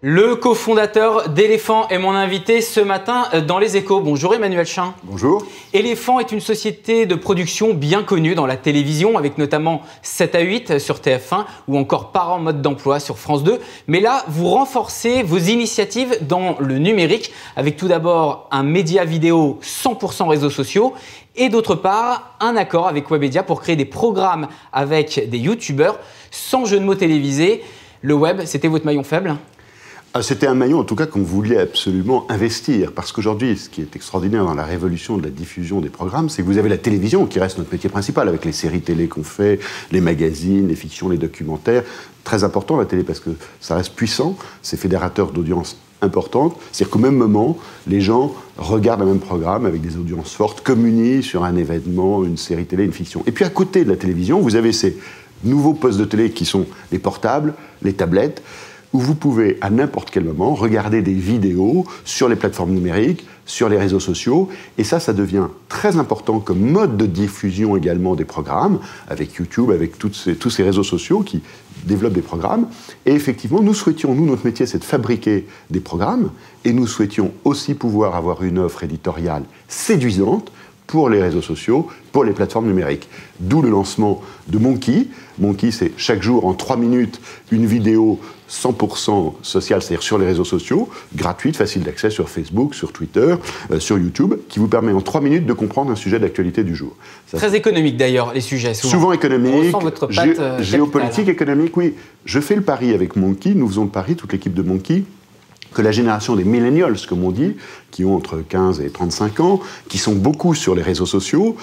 Le cofondateur d'Elephant est mon invité ce matin dans Les Échos. Bonjour Emmanuel Chin. Bonjour. Elephant est une société de production bien connue dans la télévision, avec notamment 7 à 8 sur TF1 ou encore Parents mode d'emploi sur France 2. Mais là, vous renforcez vos initiatives dans le numérique, avec tout d'abord un média vidéo 100% réseaux sociaux et d'autre part un accord avec Webedia pour créer des programmes avec des youtubeurs sans jeu de mots télévisés. Le web, c'était votre maillon faible ? C'était un maillon, en tout cas, qu'on voulait absolument investir. Parce qu'aujourd'hui, ce qui est extraordinaire dans la révolution de la diffusion des programmes, c'est que vous avez la télévision, qui reste notre métier principal, avec les séries télé qu'on fait, les magazines, les fictions, les documentaires. Très important, la télé, parce que ça reste puissant, c'est fédérateur d'audience importante. C'est-à-dire qu'au même moment, les gens regardent un même programme avec des audiences fortes, communient sur un événement, une série télé, une fiction. Et puis, à côté de la télévision, vous avez ces nouveaux postes de télé qui sont les portables, les tablettes, où vous pouvez, à n'importe quel moment, regarder des vidéos sur les plateformes numériques, sur les réseaux sociaux. Et ça devient très important comme mode de diffusion également des programmes, avec YouTube, avec tous ces réseaux sociaux qui développent des programmes. Et effectivement, nous souhaitions, notre métier, c'est de fabriquer des programmes, et nous souhaitions aussi pouvoir avoir une offre éditoriale séduisante pour les réseaux sociaux, pour les plateformes numériques. D'où le lancement de Monkey. Monkey, c'est chaque jour, en 3 minutes, une vidéo 100% sociale, c'est-à-dire sur les réseaux sociaux, gratuite, facile d'accès sur Facebook, sur Twitter, sur YouTube, qui vous permet en 3 minutes de comprendre un sujet d'actualité du jour. Très économique d'ailleurs, les sujets, souvent. Souvent économique, géopolitique, géopolitique, économique, oui. Je fais le pari avec Monkey, nous faisons le pari, toute l'équipe de Monkey, que la génération des millennials, comme on dit, qui ont entre 15 et 35 ans, qui sont beaucoup sur les réseaux sociaux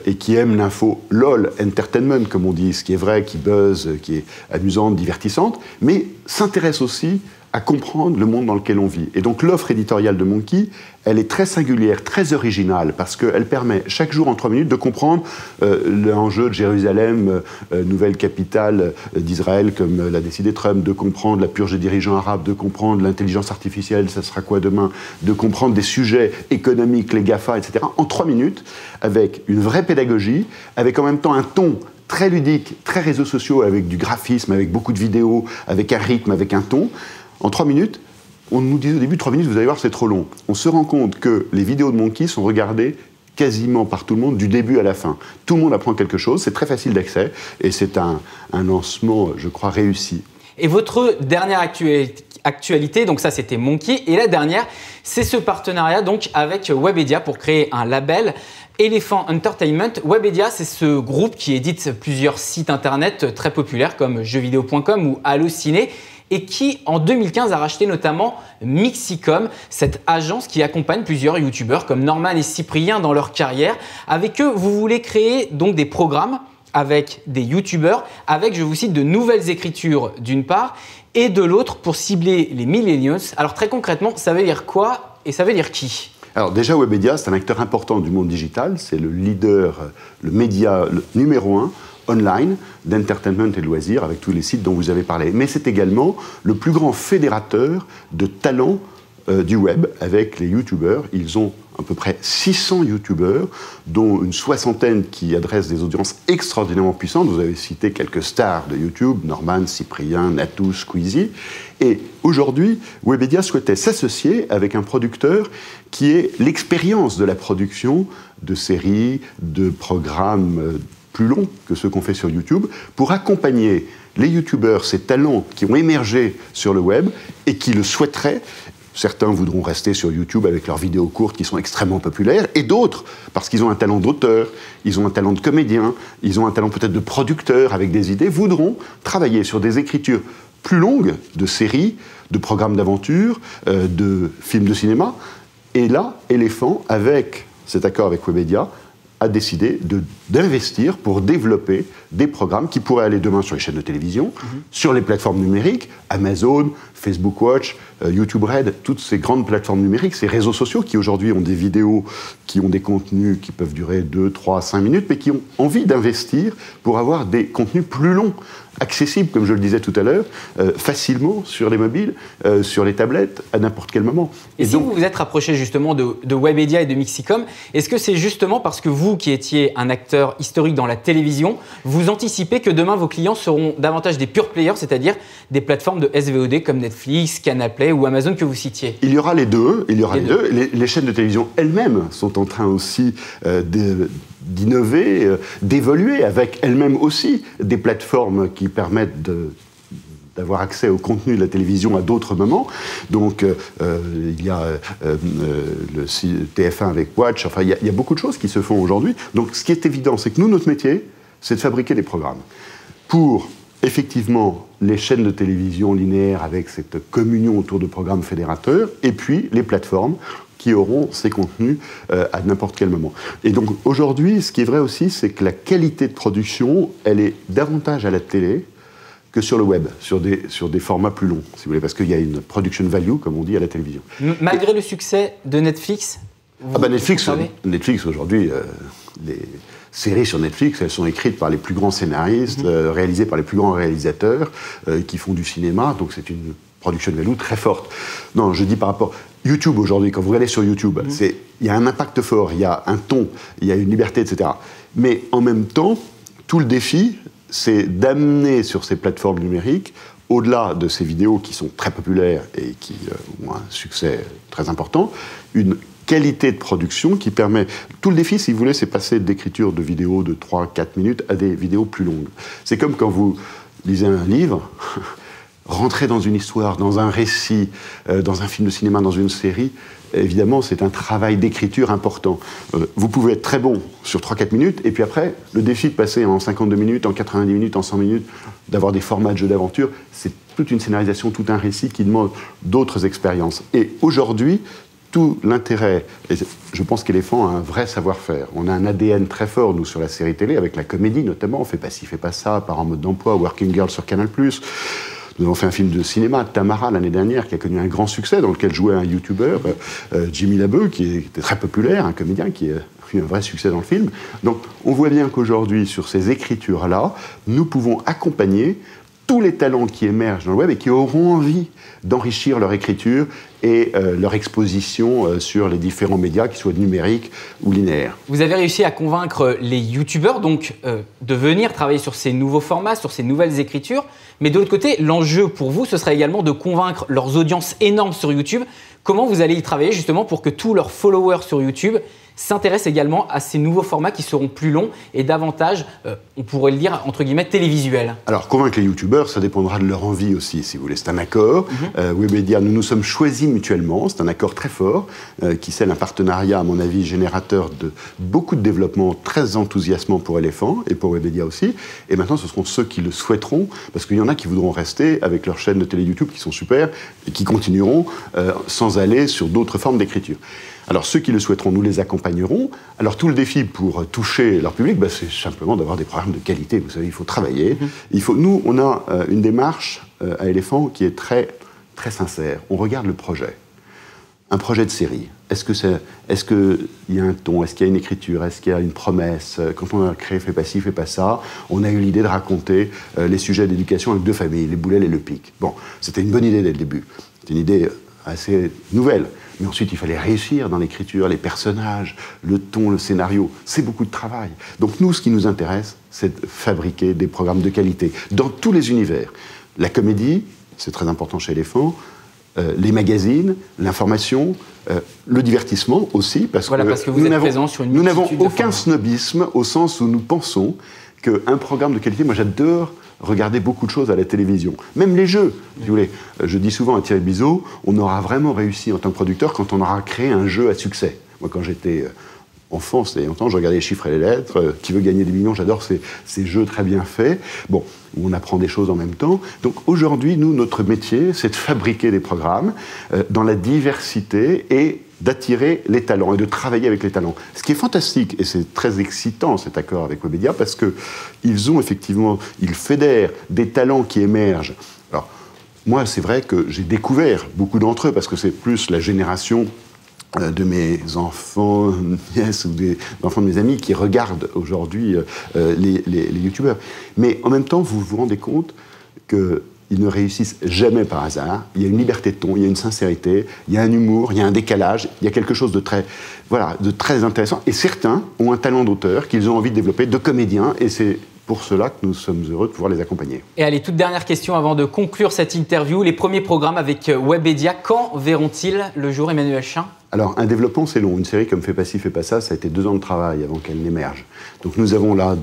et qui aiment l'info LOL, entertainment, comme on dit, ce qui est vrai, qui buzz, qui est amusante, divertissante, mais s'intéressent aussi à comprendre le monde dans lequel on vit. Et donc l'offre éditoriale de Monkey, elle est très singulière, très originale, parce qu'elle permet chaque jour en 3 minutes de comprendre l'enjeu de Jérusalem, nouvelle capitale d'Israël, comme l'a décidé Trump, de comprendre la purge des dirigeants arabes, de comprendre l'intelligence artificielle, ça sera quoi demain, de comprendre des sujets économiques, les GAFA, etc., en 3 minutes, avec une vraie pédagogie, avec en même temps un ton très ludique, très réseaux sociaux, avec du graphisme, avec beaucoup de vidéos, avec un rythme, avec un ton. En 3 minutes, on nous disait au début, 3 minutes, vous allez voir, c'est trop long. On se rend compte que les vidéos de Monkey sont regardées quasiment par tout le monde, du début à la fin. Tout le monde apprend quelque chose, c'est très facile d'accès, et c'est un lancement, je crois, réussi. Et votre dernière actualité, donc ça c'était Monkey, et la dernière, c'est ce partenariat donc avec Webedia pour créer un label Elephant Entertainment. Webedia, c'est ce groupe qui édite plusieurs sites internet très populaires comme jeuxvideo.com ou Allociné, et qui, en 2015, a racheté notamment Mixicom, cette agence qui accompagne plusieurs youtubeurs comme Norman et Cyprien dans leur carrière. Avec eux, vous voulez créer donc des programmes avec des youtubeurs, avec, je vous cite, de nouvelles écritures d'une part, et de l'autre pour cibler les millennials. Alors très concrètement, ça veut dire quoi et ça veut dire qui ? Alors déjà, Webedia, c'est un acteur important du monde digital, c'est le leader, le média numéro 1 online, d'entertainment et de loisirs, avec tous les sites dont vous avez parlé. Mais c'est également le plus grand fédérateur de talents du web, avec les youtubeurs. Ils ont à peu près 600 youtubeurs, dont une 60aine qui adressent des audiences extraordinairement puissantes. Vous avez cité quelques stars de YouTube, Norman, Cyprien, Natou, Squeezie. Et aujourd'hui, Webedia souhaitait s'associer avec un producteur qui ait l'expérience de la production de séries, de programmes plus longs que ceux qu'on fait sur YouTube, pour accompagner les youtubeurs, ces talents qui ont émergé sur le web et qui le souhaiteraient. Certains voudront rester sur YouTube avec leurs vidéos courtes qui sont extrêmement populaires, et d'autres, parce qu'ils ont un talent d'auteur, ils ont un talent de comédien, ils ont un talent peut-être de producteur avec des idées, voudront travailler sur des écritures plus longues de séries, de programmes d'aventure, de films de cinéma. Et là, Elephant, avec cet accord avec Webedia, a décidé d'investir pour développer des programmes qui pourraient aller demain sur les chaînes de télévision, sur les plateformes numériques, Amazon, Facebook Watch, YouTube Red, toutes ces grandes plateformes numériques, ces réseaux sociaux qui aujourd'hui ont des vidéos, qui ont des contenus qui peuvent durer 2, 3, 5 minutes, mais qui ont envie d'investir pour avoir des contenus plus longs, accessibles, comme je le disais tout à l'heure, facilement sur les mobiles, sur les tablettes, à n'importe quel moment. Et si vous vous êtes rapproché justement de Webedia et de Mixicom, est-ce que c'est justement parce que vous, qui étiez un acteur historique dans la télévision, vous vous anticipez que demain, vos clients seront davantage des pure players, c'est-à-dire des plateformes de SVOD comme Netflix, Canal Play ou Amazon que vous citiez? Il y aura les deux. Les chaînes de télévision elles-mêmes sont en train aussi d'innover, d'évoluer avec elles-mêmes aussi des plateformes qui permettent d'avoir accès au contenu de la télévision à d'autres moments. Donc, il y a le TF1 avec Watch. Enfin, il y a beaucoup de choses qui se font aujourd'hui. Donc, ce qui est évident, c'est que nous, notre métier, c'est de fabriquer des programmes. Pour, effectivement, les chaînes de télévision linéaires avec cette communion autour de programmes fédérateurs, et puis les plateformes qui auront ces contenus à n'importe quel moment. Et donc, aujourd'hui, ce qui est vrai aussi, c'est que la qualité de production, elle est davantage à la télé que sur le web, sur des formats plus longs, si vous voulez, parce qu'il y a une production value, comme on dit, à la télévision. Malgré le succès de Netflix, Netflix aujourd'hui, les séries sur Netflix, elles sont écrites par les plus grands scénaristes, réalisées par les plus grands réalisateurs, qui font du cinéma, donc c'est une production value très forte. Non, je dis par rapport... YouTube aujourd'hui, quand vous regardez sur YouTube, il y a un impact fort, il y a un ton, il y a une liberté, etc. Mais en même temps, tout le défi, c'est d'amener sur ces plateformes numériques, au-delà de ces vidéos qui sont très populaires et qui ont un succès très important, une qualité de production qui permet... Tout le défi, si vous voulez, c'est passer d'écriture de vidéos de 3-4 minutes à des vidéos plus longues. C'est comme quand vous lisez un livre, rentrer dans une histoire, dans un récit, dans un film de cinéma, dans une série, évidemment, c'est un travail d'écriture important. Vous pouvez être très bon sur 3-4 minutes, et puis après, le défi de passer en 52 minutes, en 90 minutes, en 100 minutes, d'avoir des formats de jeux d'aventure, c'est toute une scénarisation, tout un récit qui demande d'autres expériences. Et aujourd'hui, tout l'intérêt, et je pense qu'Éléphant a un vrai savoir-faire. On a un ADN très fort, nous, sur la série télé, avec la comédie notamment, on fait pas ci, fait pas ça, Par en mode d'emploi, Working Girl sur Canal+. Nous avons fait un film de cinéma, Tamara, l'année dernière, qui a connu un grand succès, dans lequel jouait un youtubeur, Jimmy Labeu, qui était très populaire, un comédien qui a eu un vrai succès dans le film. Donc, on voit bien qu'aujourd'hui, sur ces écritures-là, nous pouvons accompagner tous les talents qui émergent dans le web et qui auront envie d'enrichir leur écriture et leur exposition sur les différents médias, qu'ils soient numériques ou linéaires. Vous avez réussi à convaincre les youtubeurs donc de venir travailler sur ces nouveaux formats, sur ces nouvelles écritures. Mais de l'autre côté, l'enjeu pour vous, ce serait également de convaincre leurs audiences énormes sur YouTube. Comment vous allez y travailler justement pour que tous leurs followers sur YouTube s'intéressent également à ces nouveaux formats qui seront plus longs et davantage, on pourrait le dire, entre guillemets, télévisuels? Alors, convaincre les youtubeurs, ça dépendra de leur envie aussi, si vous voulez. C'est un accord. Webedia, nous nous sommes choisis mutuellement. C'est un accord très fort qui scelle un partenariat, à mon avis, générateur de beaucoup de développement très enthousiasmant pour Éléphant et pour Webedia aussi. Et maintenant, ce seront ceux qui le souhaiteront, parce qu'il y en a qui voudront rester avec leurs chaînes de télé YouTube qui sont super et qui continueront sans aller sur d'autres formes d'écriture. Alors, ceux qui le souhaiteront, nous les accompagnerons. Alors, tout le défi pour toucher leur public, c'est simplement d'avoir des programmes de qualité. Vous savez, il faut travailler. Nous, on a une démarche à Éléphant qui est très, très sincère. On regarde le projet. Un projet de série. Est-ce qu'il y a un ton? Est-ce qu'il y a une écriture? Est-ce qu'il y a une promesse? Quand on a créé Fais pas ci, fais pas ça, on a eu l'idée de raconter les sujets d'éducation avec deux familles, les Boulel et le Pic. Bon, c'était une bonne idée dès le début. C'était une idée assez nouvelle. Mais ensuite, il fallait réussir dans l'écriture, les personnages, le ton, le scénario. C'est beaucoup de travail. Donc nous, ce qui nous intéresse, c'est de fabriquer des programmes de qualité dans tous les univers. La comédie, c'est très important chez Éléphant, les magazines, l'information, le divertissement aussi, parce que vous êtes présent sur une nous n'avons multitude de aucun snobisme au sens où nous pensons qu'un programme de qualité, moi j'adore regarder beaucoup de choses à la télévision. Même les jeux, si vous voulez. Je dis souvent à Thierry Bizot, on aura vraiment réussi en tant que producteur quand on aura créé un jeu à succès. Moi, quand j'étais enfant, c'était longtemps, je regardais les chiffres et les lettres. Qui veut gagner des millions? J'adore ces jeux très bien faits. Bon, où on apprend des choses en même temps. Donc aujourd'hui, nous, notre métier, c'est de fabriquer des programmes dans la diversité et d'attirer les talents et de travailler avec les talents. Ce qui est fantastique, et c'est très excitant cet accord avec Webedia, parce qu'ils fédèrent des talents qui émergent. Alors, moi, c'est vrai que j'ai découvert beaucoup d'entre eux, parce que c'est plus la génération de mes enfants, nièces ou des enfants de mes amis qui regardent aujourd'hui les youtubeurs. Mais en même temps, vous vous rendez compte qu'ils ne réussissent jamais par hasard. Il y a une liberté de ton, il y a une sincérité, il y a un humour, il y a un décalage, il y a quelque chose de très intéressant. Et certains ont un talent d'auteur qu'ils ont envie de développer, de comédien, et c'est pour cela que nous sommes heureux de pouvoir les accompagner. Et allez, toute dernière question avant de conclure cette interview. Les premiers programmes avec Webedia, quand verront-ils le jour, Emmanuel Chin? Alors, un développement, c'est long. Une série comme Fais pas ci, fais pas ça, ça a été 2 ans de travail avant qu'elle n'émerge. Donc nous avons là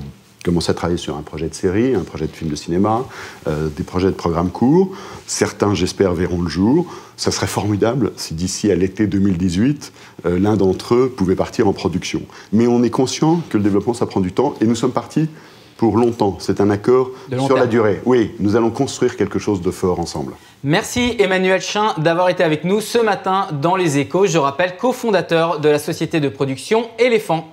commencé à travailler sur un projet de série, un projet de film de cinéma, des projets de programmes courts. Certains, j'espère, verront le jour. Ça serait formidable si d'ici à l'été 2018, l'un d'entre eux pouvait partir en production. Mais on est conscient que le développement, ça prend du temps et nous sommes partis pour longtemps. C'est un accord sur la durée. Oui, nous allons construire quelque chose de fort ensemble. Merci Emmanuel Chin d'avoir été avec nous ce matin dans Les Échos. Je rappelle, cofondateur de la société de production Éléphant.